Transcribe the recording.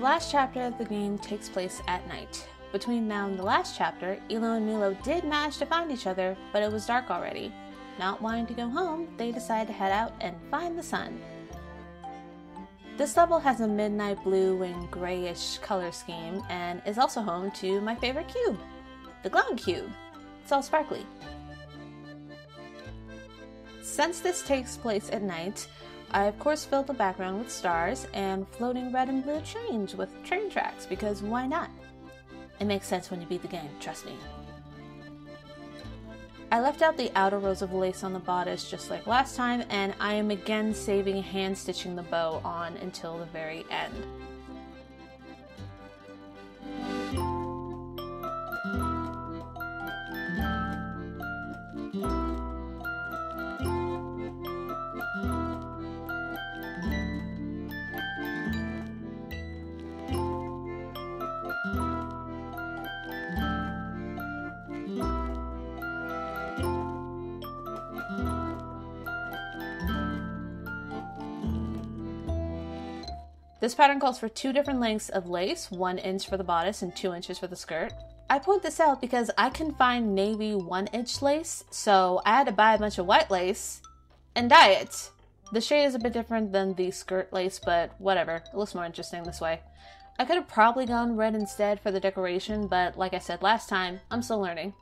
The last chapter of the game takes place at night. Between now and the last chapter, Ilo and Milo did manage to find each other, but it was dark already. Not wanting to go home, they decide to head out and find the sun. This level has a midnight blue and grayish color scheme and is also home to my favorite cube, the glowing cube. It's all sparkly. Since this takes place at night, I of course filled the background with stars and floating red and blue trains with train tracks, because why not? It makes sense when you beat the game, trust me. I left out the outer rows of lace on the bodice just like last time, and I am again saving hand stitching the bow on until the very end. This pattern calls for 2 different lengths of lace, 1 inch for the bodice and 2 inches for the skirt. I point this out because I can find navy 1-inch lace, so I had to buy a bunch of white lace and dye it. The shade is a bit different than the skirt lace, but whatever, it looks more interesting this way. I could have probably gone red instead for the decoration, but like I said last time, I'm still learning.